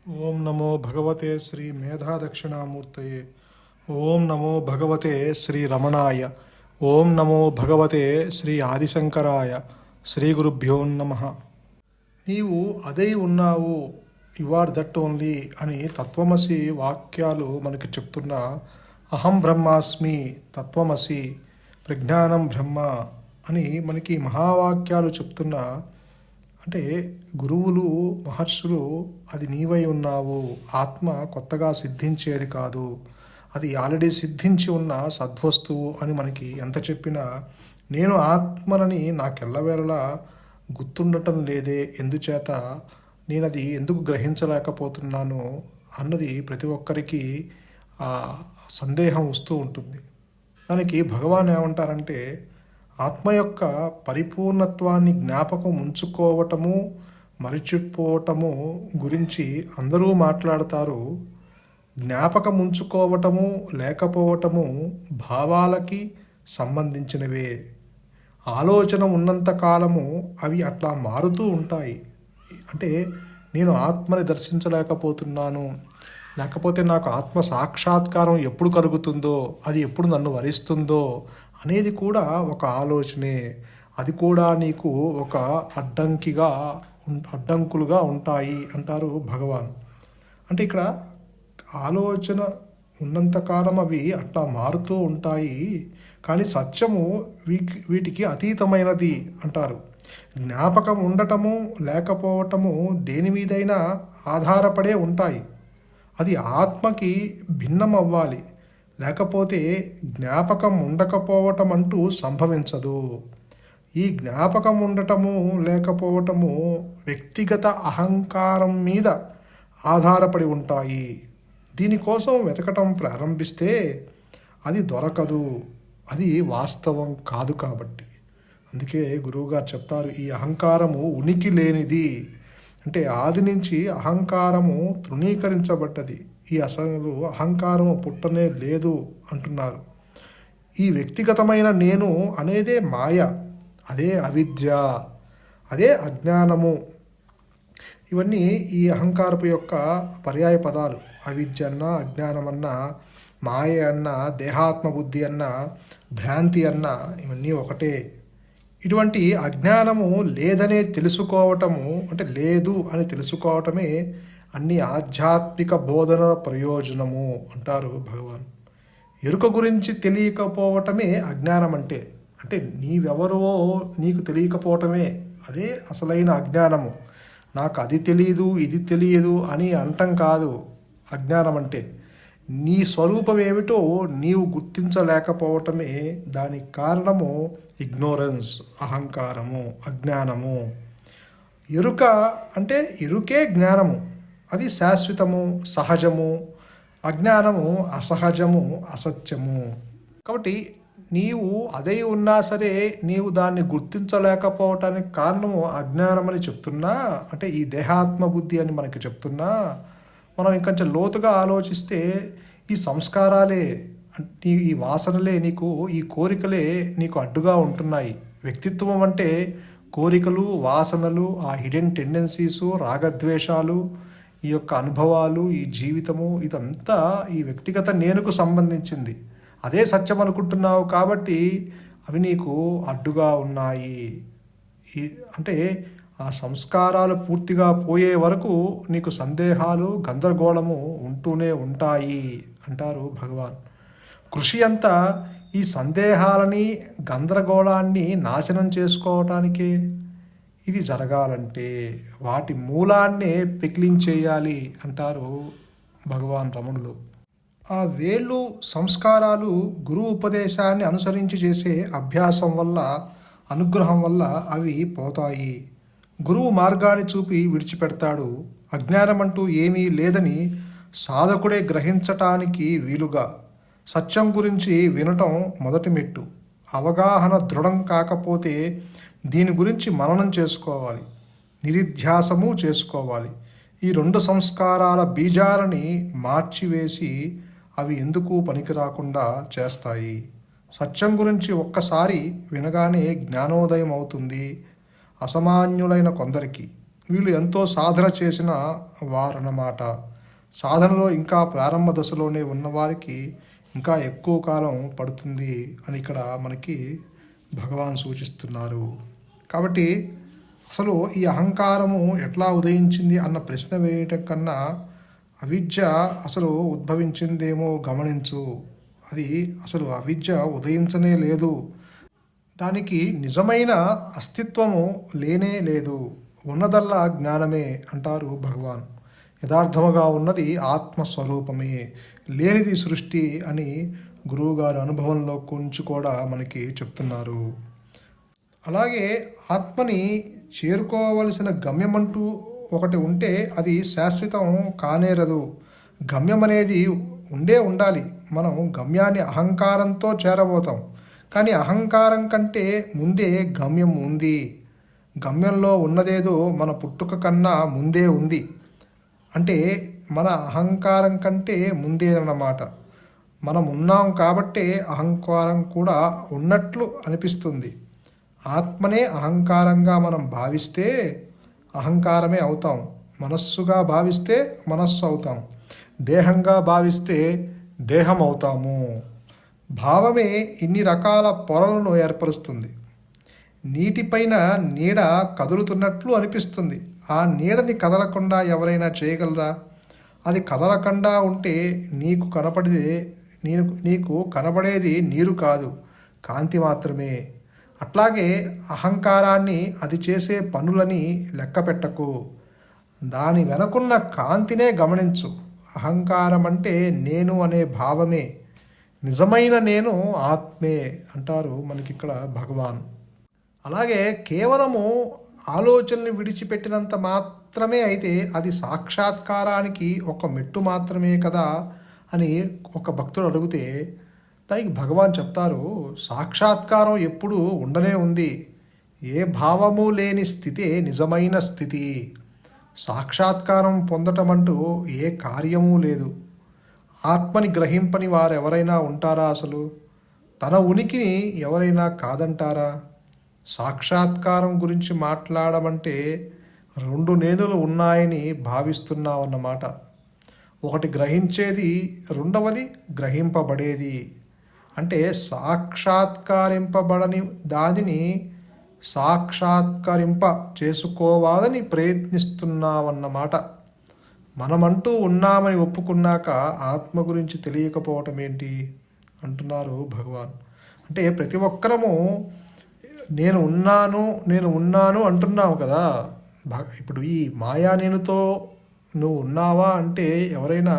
ఓం నమో భగవతే శ్రీ మేధా దక్షిణామూర్తయే. ఓం నమో భగవతే శ్రీ రమణాయ. ఓం నమో భగవతే శ్రీ ఆదిశంకరాయ. శ్రీ గురుభ్యో నమ. నీవు అదే ఉన్నావు, యు ఆర్ దట్ ఓన్లీ అని తత్వమసి వాక్యాలు మనకి చెప్తున్న అహం బ్రహ్మాస్మి, తత్వమసి, ప్రజ్ఞానం బ్రహ్మ అని మనకి మహావాక్యాలు చెప్తున్న, అంటే గురువులు మహర్షులు అది నీవై ఉన్నావు, ఆత్మ కొత్తగా సిద్ధించేది కాదు, అది ఆల్రెడీ సిద్ధించి ఉన్న సద్వస్తువు అని మనకి ఎంత చెప్పినా నేను ఆత్మనని నాకెల్లవేళలా గుర్తుండటం లేదే, ఎందుచేత నేను అది ఎందుకు గ్రహించలేకపోతున్నాను అన్నది ప్రతి ఒక్కరికి సందేహం వస్తూ ఉంటుంది. దానికి భగవాన్ ఏమంటారంటే, ఆత్మ యొక్క పరిపూర్ణత్వాన్ని జ్ఞాపకం ఉంచుకోవటము మరిచిపోవటము గురించి అందరూ మాట్లాడతారు. జ్ఞాపకం ఉంచుకోవటము లేకపోవటము భావాలకి సంబంధించినవే. ఆలోచన ఉన్నంత కాలము అవి అట్లా మారుతూ ఉంటాయి. అంటే నేను ఆత్మని దర్శించలేకపోతున్నాను, లేకపోతే నాకు ఆత్మ సాక్షాత్కారం ఎప్పుడు కలుగుతుందో, అది ఎప్పుడు నన్ను వరిస్తుందో అనేది కూడా ఒక ఆలోచనే. అది కూడా నీకు ఒక అడ్డంకులుగా ఉంటాయి అంటారు భగవాన్. అంటే ఇక్కడ ఆలోచన ఉన్నంతకాలం అవి అట్లా మారుతూ ఉంటాయి, కానీ సత్యము వీటికి అతీతమైనది అంటారు. జ్ఞాపకం ఉండటము లేకపోవటము దేని మీదైనా ఆధారపడే ఉంటాయి. అది ఆత్మకి భిన్నం అవ్వాలి, లేకపోతే జ్ఞాపకం ఉండకపోవటం అంటూ సంభవించదు. ఈ జ్ఞాపకం ఉండటము లేకపోవటము వ్యక్తిగత అహంకారం మీద ఆధారపడి ఉంటాయి. దీనికోసం వెతకటం ప్రారంభిస్తే అది దొరకదు, అది వాస్తవం కాదు. కాబట్టి అందుకే గురువుగారు చెప్తారు, ఈ అహంకారము ఉనికి లేనిది. అంటే ఆది నుంచి అహంకారము తృణీకరించబడ్డది. ఈ అసలు అహంకారము పుట్టనే లేదు అంటున్నారు. ఈ వ్యక్తిగతమైన నేను అనేదే మాయ, అదే అవిద్య, అదే అజ్ఞానము. ఇవన్నీ ఈ అహంకారపు యొక్క పర్యాయ పదాలు. అవిద్య అన్న, అజ్ఞానం మాయ అన్న, దేహాత్మ బుద్ధి అన్న, భ్రాంతి అన్న, ఇవన్నీ ఒకటే. ఇటువంటి అజ్ఞానము లేదనే తెలుసుకోవటము, అంటే లేదు అని తెలుసుకోవటమే అన్ని ఆధ్యాత్మిక బోధనల ప్రయోజనము అంటారు భగవాన్. ఎరుక గురించి తెలియకపోవటమే అజ్ఞానం అంటే. అంటే నీవెవరో నీకు తెలియకపోవటమే అదే అసలైన అజ్ఞానము. నాకు అది తెలియదు, ఇది తెలియదు అని అంటం కాదు అజ్ఞానం అంటే. నీ స్వరూపం ఏమిటో నీవు గుర్తించలేకపోవటమే దానికి కారణము ఇగ్నోరెన్స్, అహంకారము, అజ్ఞానము. ఎరుక అంటే ఎరుకే జ్ఞానము, అది శాశ్వతము, సహజము. అజ్ఞానము అసహజము, అసత్యము. కాబట్టి నీవు అదే ఉన్నా సరే నీవు దాన్ని గుర్తించలేకపోవటానికి కారణము అజ్ఞానమని చెప్తున్నా, అంటే ఈ దేహాత్మ బుద్ధి అని మనకి చెప్తున్నా, మనం ఇంకొంచెం లోతుగా ఆలోచిస్తే ఈ సంస్కారాలే, ఈ వాసనలే, నీకు ఈ కోరికలే నీకు అడ్డుగా ఉంటున్నాయి. వ్యక్తిత్వం అంటే కోరికలు, వాసనలు, ఆ హిడెన్ టెండెన్సీసు, రాగద్వేషాలు, ఈ యొక్క అనుభవాలు, ఈ జీవితము, ఇదంతా ఈ వ్యక్తిగత నేనుకు సంబంధించింది. అదే సత్యం అనుకుంటున్నావు కాబట్టి అవి నీకు అడ్డుగా ఉన్నాయి. అంటే ఆ సంస్కారాలు పూర్తిగా పోయే వరకు నీకు సందేహాలు, గందరగోళము ఉంటూనే ఉంటాయి అంటారు భగవాన్. కృషి అంతా ఈ సందేహాలని, గందరగోళాన్ని నాశనం చేసుకోవటానికే. ఇది జరగాలంటే వాటి మూలాన్నే పెకిలించేయాలి అంటారు భగవాన్ రమణులు. ఆ వేళ్ళు సంస్కారాలు గురువు ఉపదేశాన్ని అనుసరించి చేసే అభ్యాసం వల్ల, అనుగ్రహం వల్ల అవి పోతాయి. గురువు మార్గాన్ని చూపి విడిచిపెడతాడు. అజ్ఞానం అంటూ ఏమీ లేదని సాధకుడే గ్రహించటానికి వీలుగా సత్యం గురించి వినటం మొదటి మెట్టు. అవగాహన దృఢం కాకపోతే దీని గురించి మననం చేసుకోవాలి, నిరిధ్యాసము చేసుకోవాలి. ఈ రెండు సంస్కారాల బీజాలని మార్చివేసి అవి ఎందుకు పనికిరాకుండా చేస్తాయి. సత్యం గురించి ఒక్కసారి వినగానే జ్ఞానోదయం అవుతుంది. అసామాన్యులైన కొందరికి, వీళ్ళు ఎంతో సాధన చేసిన వారన్నమాట. సాధనలో ఇంకా ప్రారంభ దశలోనే ఉన్నవారికి ఇంకా ఎక్కువ కాలం పడుతుంది అని ఇక్కడ మనకి భగవాన్ సూచిస్తున్నారు. కాబట్టి అసలు ఈ అహంకారము ఎట్లా ఉదయించింది అన్న ప్రశ్న వేయటం కన్నా అవిద్య అసలు ఉద్భవించిందేమో గమనించు. అది అసలు అవిద్య ఉదయించనే లేదు. దానికి నిజమైన అస్తిత్వము లేనే లేదు. ఉన్నదల్లా జ్ఞానమే అంటారు భగవాన్. యథార్థముగా ఉన్నది ఆత్మస్వరూపమే, లేనిది సృష్టి అని గురువుగారి అనుభవంలో కొంచెం కూడా మనకి చెప్తున్నారు. అలాగే ఆత్మని చేరుకోవలసిన గమ్యమంటూ ఒకటి ఉంటే అది శాశ్వతం కానేరదు. గమ్యం అనేది ఉండాలి. మనం గమ్యాన్ని అహంకారంతో చేరబోతాం, కానీ అహంకారం కంటే ముందే గమ్యం ఉంది. గమ్యంలో ఉన్నదేదో మన పుట్టుక కన్నా ముందే ఉంది. అంటే మన అహంకారం కంటే ముందే అన్నమాట. మనం ఉన్నాం కాబట్టే అహంకారం కూడా ఉన్నట్లు అనిపిస్తుంది. ఆత్మనే అహంకారంగా మనం భావిస్తే అహంకారమే అవుతాం. మనస్సుగా భావిస్తే మనస్సు అవుతాం. దేహంగా భావిస్తే దేహం అవుతాము. భావమే ఇన్ని రకాల పొరలను ఏర్పరుస్తుంది. నీటిపైన నీడ కదులుతున్నట్లు అనిపిస్తుంది. ఆ నీడని కదలకుండా ఎవరైనా చేయగలరా? అది కదలకుండా ఉంటే నీకు కనపడేది నీరు కాదు, కాంతి మాత్రమే. అట్లాగే అహంకారాన్ని, అది చేసే పనులని లెక్క పెట్టకు. దాని వెనకున్న కాంతినే గమనించు. అహంకారం అంటే నేను అనే భావమే. నిజమైన నేను ఆత్మే అంటారు మనకిక్కడ భగవాన్. అలాగే కేవలము ఆలోచనలు విడిచిపెట్టినంత మాత్రమే అయితే అది సాక్షాత్కారానికి ఒక మెట్టు మాత్రమే కదా అని ఒక భక్తుడు అడిగితే దానికి భగవాన్ చెప్తారు, సాక్షాత్కారం ఎప్పుడూ ఉండనే ఉంది. ఏ భావము లేని స్థితే నిజమైన స్థితి. సాక్షాత్కారం పొందటం అంటూ ఏ కార్యమూ లేదు. ఆత్మని గ్రహింపని వారెవరైనా ఉంటారా? అసలు తన ఉనికిని ఎవరైనా కాదంటారా? సాక్షాత్కారం గురించి మాట్లాడమంటే రెండు నేనులు ఉన్నాయని భావిస్తున్నామన్నమాట. ఒకటి గ్రహించేది, రెండవది గ్రహింపబడేది. అంటే సాక్షాత్కరింపబడని దానిని సాక్షాత్కరింప చేసుకోవాలని ప్రయత్నిస్తున్నామన్నమాట. మనమంటూ ఉన్నామని ఒప్పుకున్నాక ఆత్మ గురించి తెలియకపోవటం ఏంటి అంటున్నారు భగవాన్. అంటే ప్రతి ఒక్కరము నేను ఉన్నాను అంటున్నావు కదా. ఇప్పుడు ఈ మాయా నేనుతో నువ్వు ఉన్నావా అంటే ఎవరైనా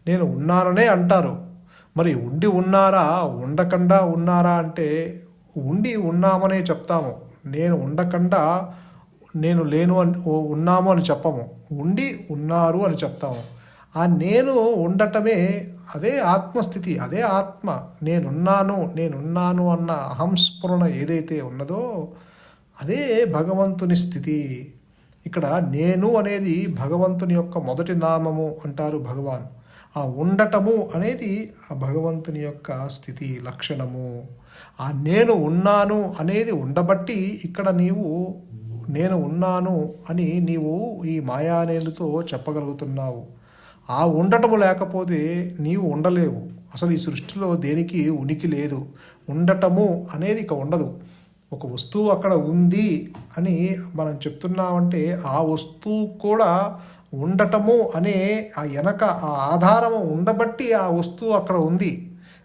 నేను ఉన్నాననే అంటారు. మరి ఉండి ఉన్నారా, ఉండకుండా ఉన్నారా అంటే ఉండి ఉన్నామనే చెప్తాము. నేను ఉండకుండా నేను లేను అని ఉన్నాము అని చెప్పము. ఉండి ఉన్నారు అని చెప్తాము. ఆ నేను ఉండటమే అదే ఆత్మస్థితి, అదే ఆత్మ. నేనున్నాను అన్న అహంస్ఫురణ ఏదైతే ఉన్నదో అదే భగవంతుని స్థితి. ఇక్కడ నేను అనేది భగవంతుని యొక్క మొదటి నామము అంటారు భగవాన్. ఆ ఉండటము అనేది ఆ భగవంతుని యొక్క స్థితి లక్షణము. ఆ నేను ఉన్నాను అనేది ఉండబట్టి ఇక్కడ నేను ఉన్నాను అని నీవు ఈ మాయానేలుతో చెప్పగలుగుతున్నావు. ఆ ఉండటము లేకపోతే నీవు ఉండలేవు. అసలు ఈ సృష్టిలో దేనికి ఉనికి లేదు. ఉండటము అనేది ఇక ఉండదు. ఒక వస్తువు అక్కడ ఉంది అని మనం చెప్తున్నామంటే ఆ వస్తువు కూడా ఉండటము అనే ఆ వెనక ఆ ఆధారము ఉండబట్టి ఆ వస్తువు అక్కడ ఉంది,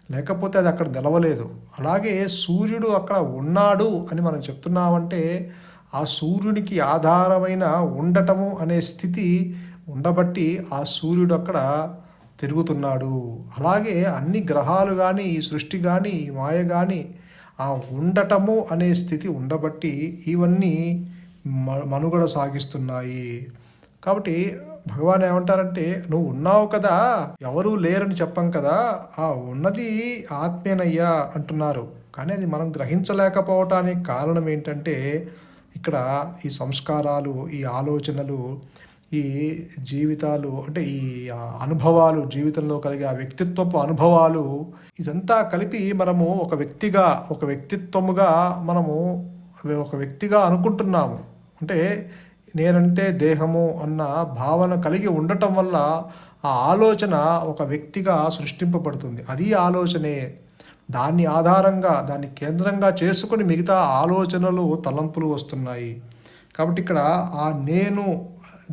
లేకపోతే అది అక్కడ నిలవలేదు. అలాగే సూర్యుడు అక్కడ ఉన్నాడు అని మనం చెప్తున్నామంటే ఆ సూర్యునికి ఆధారమైన ఉండటము అనే స్థితి ఉండబట్టి ఆ సూర్యుడు అక్కడ తిరుగుతున్నాడు. అలాగే అన్ని గ్రహాలు కానీ, ఈ సృష్టి కానీ, ఈ మాయ కానీ ఆ ఉండటము అనే స్థితి ఉండబట్టి ఇవన్నీ మనుగడ సాగిస్తున్నాయి. కాబట్టి భగవాన్ ఏమంటారంటే నువ్వు ఉన్నావు కదా, ఎవరూ లేరని చెప్పం కదా, ఆ ఉన్నది ఆత్మేనయ్యా అంటున్నారు. కానీ అది మనం గ్రహించలేకపోవటానికి కారణం ఏంటంటే ఇక్కడ ఈ సంస్కారాలు, ఈ ఆలోచనలు, ఈ జీవితాలు, అంటే ఈ అనుభవాలు, జీవితంలో కలిగే ఆ వ్యక్తిత్వపు అనుభవాలు, ఇదంతా కలిపి మనము ఒక వ్యక్తిత్వముగా మనము ఒక వ్యక్తిగా అనుకుంటున్నాము. అంటే నేనంటే దేహము అన్న భావన కలిగి ఉండటం వల్ల ఆ ఆలోచన ఒక వ్యక్తిగా సృష్టింపబడుతుంది. అది ఆలోచనే. దాన్ని ఆధారంగా, దాన్ని కేంద్రంగా చేసుకొని మిగతా ఆలోచనలు, తలంపులు వస్తున్నాయి. కాబట్టి ఇక్కడ ఆ నేను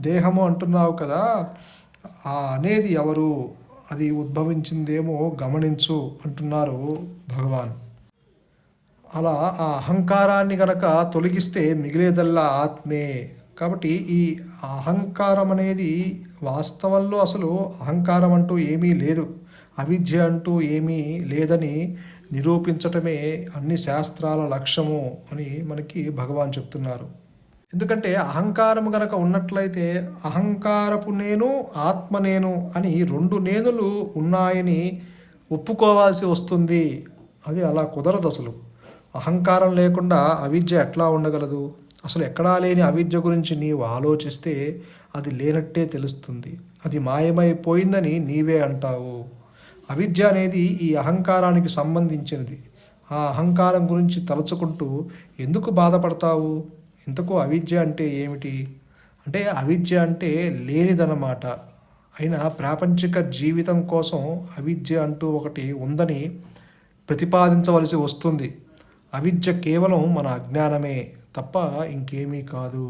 దేహము అంటున్నావు కదా, ఆ అనేది ఎవరు, అది ఉద్భవించిందేమో గమనించు అంటున్నారు భగవాన్. అలా ఆ అహంకారాన్ని గనక తొలగిస్తే మిగిలేదల్లా ఆత్మే. కాబట్టి ఈ అహంకారం అనేది వాస్తవంలో అసలు అహంకారం అంటూ ఏమీ లేదు, అవిద్య అంటూ ఏమీ లేదని నిరూపించటమే అన్ని శాస్త్రాల లక్ష్యము అని మనకి భగవాన్ చెప్తున్నారు. ఎందుకంటే అహంకారం గనక ఉన్నట్లయితే అహంకారపు నేను, ఆత్మ నేను అని రెండు నేనులు ఉన్నాయని ఒప్పుకోవాల్సి వస్తుంది. అది అలా కుదరదు. అసలు అహంకారం లేకుండా అవిద్య ఎట్లా ఉండగలదు? అసలు ఎక్కడా లేని అవిద్య గురించి నీవు ఆలోచిస్తే అది లేనట్టే తెలుస్తుంది. అది మాయమైపోయిందని నీవే అంటావు. అవిద్య అనేది ఈ అహంకారానికి సంబంధించినది. ఆ అహంకారం గురించి తలుచుకుంటూ ఎందుకు బాధపడతావు? ఇంతకు అవిద్య అంటే ఏమిటి? అంటే అవిద్య అంటే లేనిదన్నమాట. అయినా ప్రాపంచిక జీవితం కోసం అవిద్య అంటూ ఒకటి ఉందని ప్రతిపాదించవలసి వస్తుంది. అవిద్య కేవలం మన అజ్ఞానమే తప్ప ఇంకేమీ కాదు.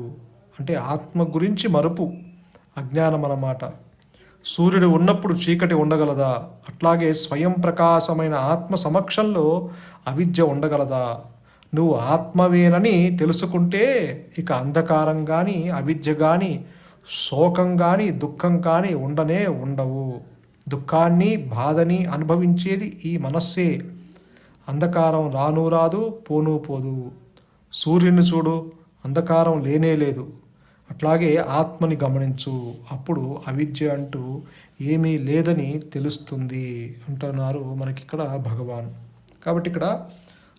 అంటే ఆత్మ గురించి మరుపు అజ్ఞానం అన్నమాట. సూర్యుడు ఉన్నప్పుడు చీకటి ఉండగలదా? అట్లాగే స్వయం ప్రకాశమైన ఆత్మ సమక్షంలో అవిద్య ఉండగలదా? నువ్వు ఆత్మవేనని తెలుసుకుంటే ఇక అంధకారం కానీ, అవిద్య కానీ, శోకం కానీ, దుఃఖం కానీ ఉండనే ఉండవు. దుఃఖాన్ని, బాధని అనుభవించేది ఈ మనస్సే. అంధకారం రాను రాదు, పోను పోదు. సూర్యుని చూడు, అంధకారం లేనే లేదు. అట్లాగే ఆత్మని గమనించు, అప్పుడు అవిద్య అంటూ ఏమీ లేదని తెలుస్తుంది అంటున్నారు మనకిక్కడ భగవాన్. కాబట్టి ఇక్కడ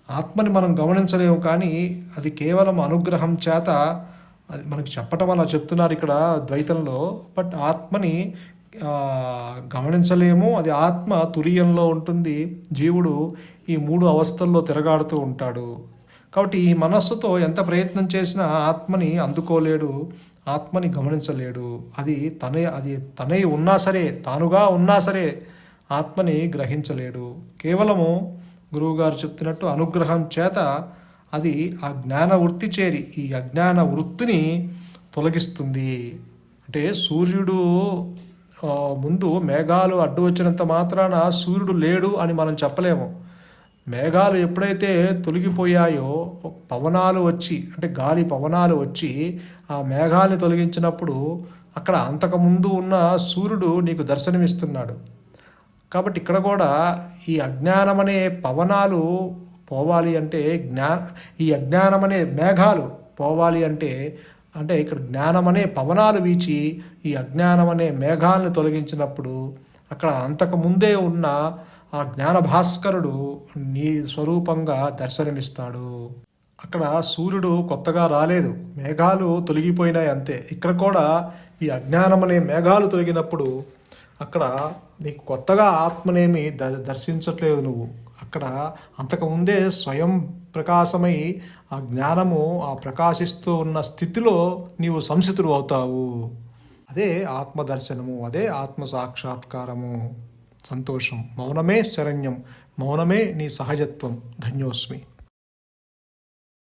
ఆత్మని మనం గమనించలేము, కానీ అది కేవలం అనుగ్రహం చేత అది మనకి చెప్పటం అలా చెప్తున్నారు ఇక్కడ ద్వైతంలో. బట్ ఆత్మని గమనించలేము. అది ఆత్మ తురియంలో ఉంటుంది. జీవుడు ఈ మూడు అవస్థల్లో తిరగాడుతూ ఉంటాడు. కాబట్టి ఈ మనస్సుతో ఎంత ప్రయత్నం చేసినా ఆత్మని అందుకోలేడు, ఆత్మని గమనించలేడు. అది తనే ఉన్నా సరే, తానుగా ఉన్నా సరే ఆత్మని గ్రహించలేడు. కేవలము గురువుగారు చెప్తున్నట్టు అనుగ్రహం చేత అది ఆ జ్ఞాన వృత్తి చేరి ఈ అజ్ఞాన వృత్తిని తొలగిస్తుంది. అంటే సూర్యుడు ముందు మేఘాలు అడ్డు వచ్చినంత మాత్రాన సూర్యుడు లేడు అని మనం చెప్పలేము. మేఘాలు ఎప్పుడైతే తొలగిపోయాయో పవనాలు వచ్చి, అంటే గాలి పవనాలు వచ్చి ఆ మేఘాలని తొలగించినప్పుడు అక్కడ అంతకుముందు ఉన్న సూర్యుడు నీకు దర్శనమిస్తున్నాడు. కాబట్టి ఇక్కడ కూడా ఈ అజ్ఞానం అనే పవనాలు పోవాలి అంటే ఈ అజ్ఞానం అనే మేఘాలు పోవాలి అంటే ఇక్కడ జ్ఞానం అనే పవనాలు వీచి ఈ అజ్ఞానం అనే మేఘాలను తొలగించినప్పుడు అక్కడ అంతకు ముందే ఉన్న ఆ జ్ఞాన భాస్కరుడు నీ స్వరూపంగా దర్శనమిస్తాడు. అక్కడ సూర్యుడు కొత్తగా రాలేదు, మేఘాలు తొలగిపోయినాయి అంతే. ఇక్కడ కూడా ఈ అజ్ఞానం అనే మేఘాలు తొలగినప్పుడు అక్కడ నీకు కొత్తగా ఆత్మనేమి దర్శించట్లేదు నువ్వు. అక్కడ అంతకుముందే స్వయం ప్రకాశమై ఆ జ్ఞానము ఆ ప్రకాశిస్తూ ఉన్న స్థితిలో నీవు సంసితుడు అవుతావు. అదే ఆత్మదర్శనము, అదే ఆత్మ సాక్షాత్కారము. సంతోషం. మౌనమే శరణ్యం, మౌనమే నీ సహజత్వం. ధన్యోస్మి.